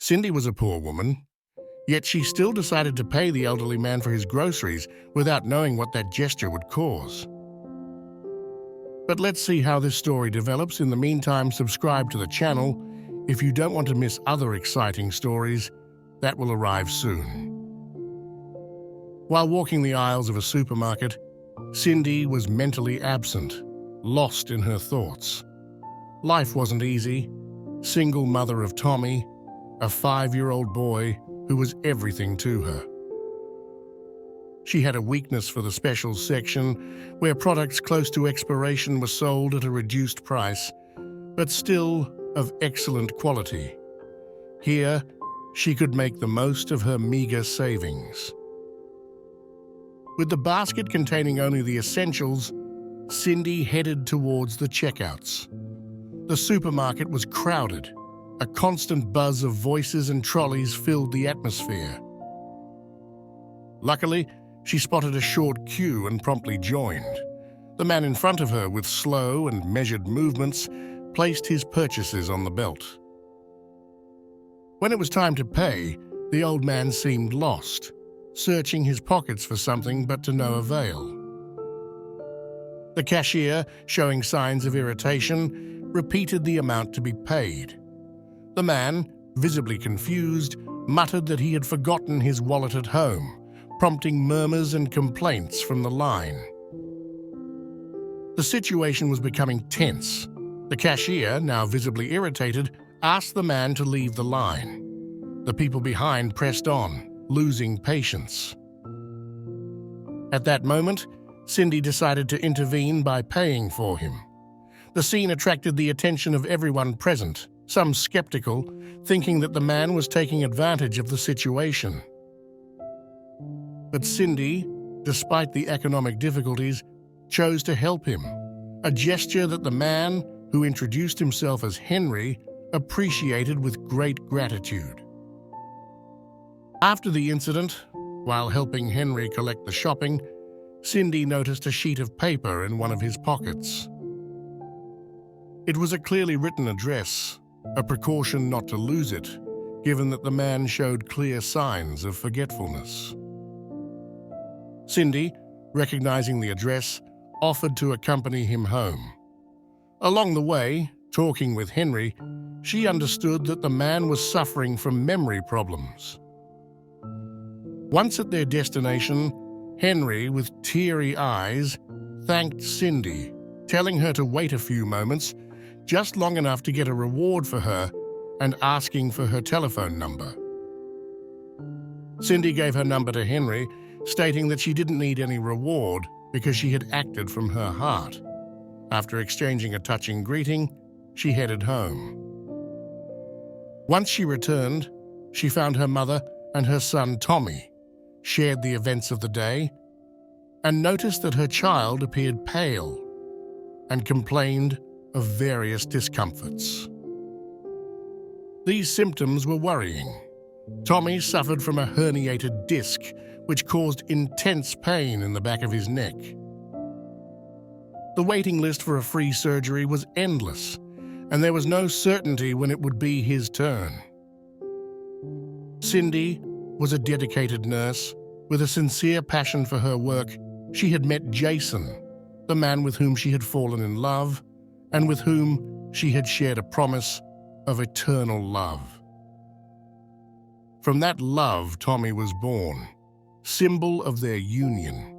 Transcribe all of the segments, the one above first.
Cindy was a poor woman, yet she still decided to pay the elderly man for his groceries without knowing what that gesture would cause. But let's see how this story develops. In the meantime, subscribe to the channel if you don't want to miss other exciting stories that will arrive soon. While walking the aisles of a supermarket, Cindy was mentally absent, lost in her thoughts. Life wasn't easy. Single mother of Tommy, a 5-year-old boy who was everything to her. She had a weakness for the specials section, where products close to expiration were sold at a reduced price, but still of excellent quality. Here, she could make the most of her meager savings. With the basket containing only the essentials, Cindy headed towards the checkouts. The supermarket was crowded. A constant buzz of voices and trolleys filled the atmosphere. Luckily, she spotted a short queue and promptly joined. The man in front of her, with slow and measured movements, placed his purchases on the belt. When it was time to pay, the old man seemed lost, searching his pockets for something but to no avail. The cashier, showing signs of irritation, repeated the amount to be paid. The man, visibly confused, muttered that he had forgotten his wallet at home, prompting murmurs and complaints from the line. The situation was becoming tense. The cashier, now visibly irritated, asked the man to leave the line. The people behind pressed on, losing patience. At that moment, Cindy decided to intervene by paying for him. The scene attracted the attention of everyone present, some skeptical, thinking that the man was taking advantage of the situation. But Cindy, despite the economic difficulties, chose to help him, a gesture that the man, who introduced himself as Henry, appreciated with great gratitude. After the incident, while helping Henry collect the shopping, Cindy noticed a sheet of paper in one of his pockets. It was a clearly written address, a precaution not to lose it, given that the man showed clear signs of forgetfulness. Cindy, recognizing the address, offered to accompany him home. Along the way, talking with Henry, she understood that the man was suffering from memory problems. Once at their destination, Henry, with teary eyes, thanked Cindy, telling her to wait a few moments, just long enough to get a reward for her, and asking for her telephone number. Cindy gave her number to Henry, stating that she didn't need any reward because she had acted from her heart. After exchanging a touching greeting, she headed home. Once she returned, she found her mother and her son Tommy, shared the events of the day, and noticed that her child appeared pale and complained of various discomforts. These symptoms were worrying. Tommy suffered from a herniated disc, which caused intense pain in the back of his neck. The waiting list for a free surgery was endless, and there was no certainty when it would be his turn. Cindy was a dedicated nurse. With a sincere passion for her work, she had met Jason, the man with whom she had fallen in love, and with whom she had shared a promise of eternal love. From that love, Tommy was born, symbol of their union.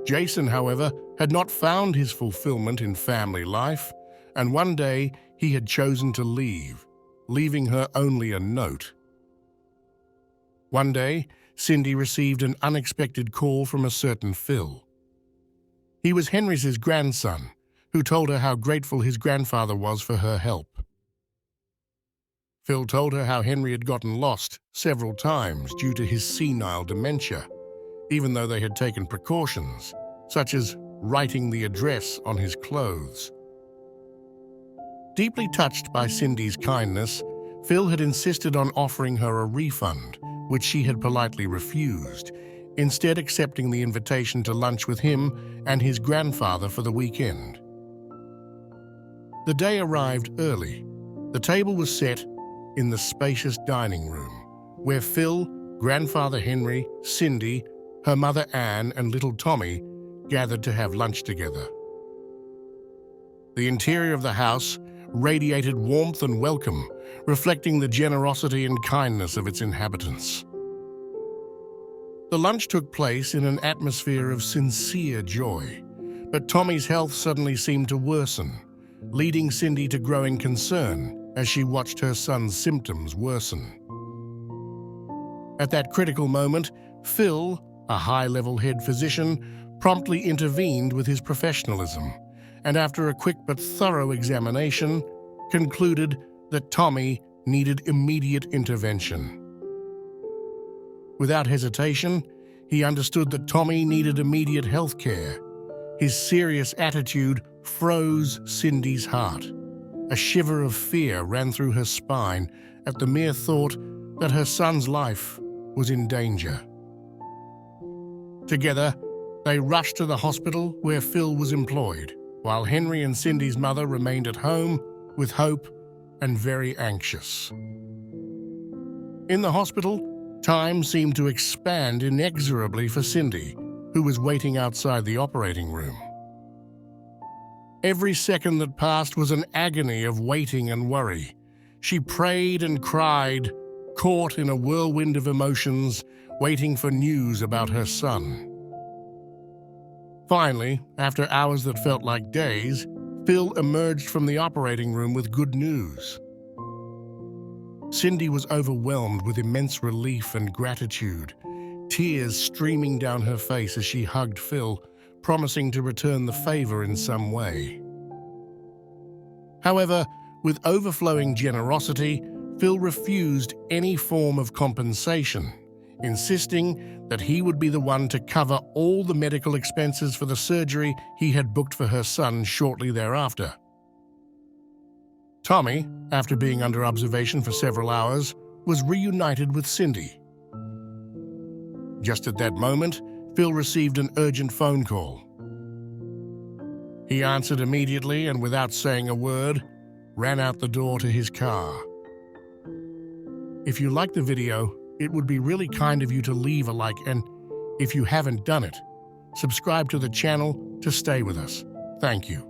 Jason, however, had not found his fulfillment in family life, and one day he had chosen to leave, leaving her only a note. One day, Cindy received an unexpected call from a certain Phil. He was Henry's grandson, who told her how grateful his grandfather was for her help. Phil told her how Henry had gotten lost several times due to his senile dementia, even though they had taken precautions, such as writing the address on his clothes. Deeply touched by Cindy's kindness, Phil had insisted on offering her a refund, which she had politely refused, instead accepting the invitation to lunch with him and his grandfather for the weekend. The day arrived early. The table was set, in the spacious dining room, where Phil, grandfather Henry, Cindy, her mother Anne, and little Tommy gathered to have lunch together. The interior of the house radiated warmth and welcome, reflecting the generosity and kindness of its inhabitants. The lunch took place in an atmosphere of sincere joy, but Tommy's health suddenly seemed to worsen, leading Cindy to growing concern as she watched her son's symptoms worsen. At that critical moment, Phil, a high-level head physician, promptly intervened with his professionalism, and after a quick but thorough examination, concluded that Tommy needed immediate intervention. Without hesitation, he understood that Tommy needed immediate health care. His serious attitude froze Cindy's heart. A shiver of fear ran through her spine at the mere thought that her son's life was in danger. Together, they rushed to the hospital where Phil was employed, while Henry and Cindy's mother remained at home with hope and very anxious. In the hospital, time seemed to expand inexorably for Cindy, who was waiting outside the operating room. Every second that passed was an agony of waiting and worry. She prayed and cried, caught in a whirlwind of emotions, waiting for news about her son. Finally, after hours that felt like days, Phil emerged from the operating room with good news. Cindy was overwhelmed with immense relief and gratitude, tears streaming down her face as she hugged Phil, promising to return the favor in some way. However, with overflowing generosity, Phil refused any form of compensation, insisting that he would be the one to cover all the medical expenses for the surgery he had booked for her son shortly thereafter. Tommy, after being under observation for several hours, was reunited with Cindy. Just at that moment, Phil received an urgent phone call. He answered immediately and, without saying a word, ran out the door to his car. If you liked the video, it would be really kind of you to leave a like, and if you haven't done it, subscribe to the channel to stay with us. Thank you.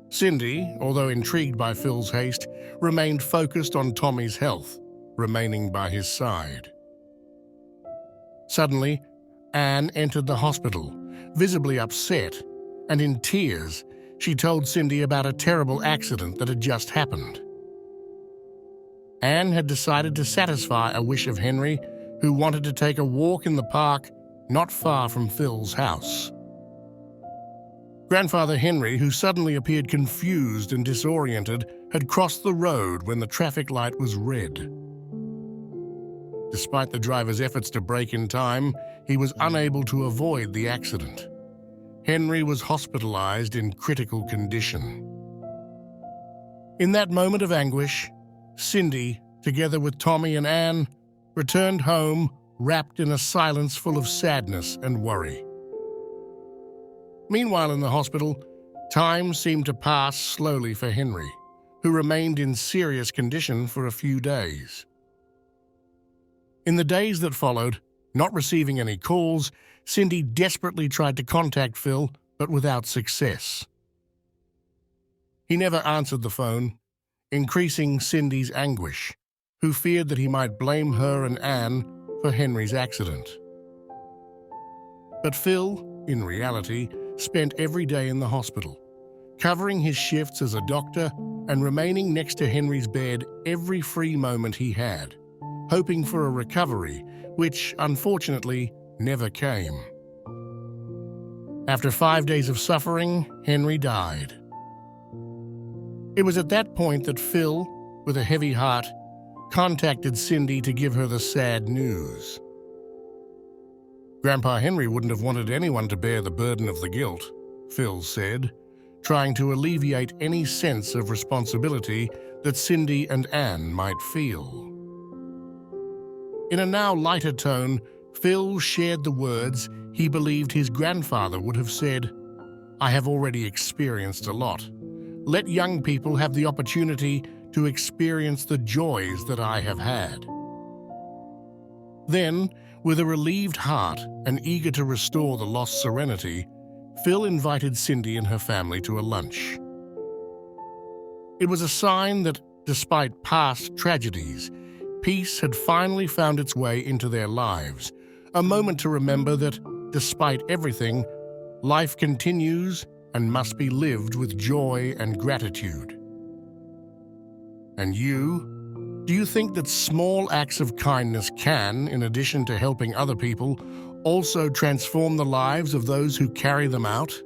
Cindy, although intrigued by Phil's haste, remained focused on Tommy's health, remaining by his side. Suddenly, Anne entered the hospital, visibly upset, and in tears, she told Cindy about a terrible accident that had just happened. Anne had decided to satisfy a wish of Henry, who wanted to take a walk in the park not far from Phil's house. Grandfather Henry, who suddenly appeared confused and disoriented, had crossed the road when the traffic light was red. Despite the driver's efforts to brake in time, he was unable to avoid the accident. Henry was hospitalized in critical condition. In that moment of anguish, Cindy, together with Tommy and Anne, returned home wrapped in a silence full of sadness and worry. Meanwhile, in the hospital, time seemed to pass slowly for Henry, who remained in serious condition for a few days. In the days that followed, not receiving any calls, Cindy desperately tried to contact Phil, but without success. He never answered the phone, increasing Cindy's anguish, who feared that he might blame her and Anne for Henry's accident. But Phil, in reality, spent every day in the hospital, covering his shifts as a doctor and remaining next to Henry's bed every free moment he had, hoping for a recovery, which, unfortunately, never came. After 5 days of suffering, Henry died. It was at that point that Phil, with a heavy heart, contacted Cindy to give her the sad news. Grandpa Henry wouldn't have wanted anyone to bear the burden of the guilt, Phil said, trying to alleviate any sense of responsibility that Cindy and Anne might feel. In a now lighter tone, Phil shared the words he believed his grandfather would have said, "I have already experienced a lot. Let young people have the opportunity to experience the joys that I have had." Then, with a relieved heart and eager to restore the lost serenity, Phil invited Cindy and her family to a lunch. It was a sign that, despite past tragedies, peace had finally found its way into their lives, a moment to remember that, despite everything, life continues and must be lived with joy and gratitude. And you? Do you think that small acts of kindness can, in addition to helping other people, also transform the lives of those who carry them out?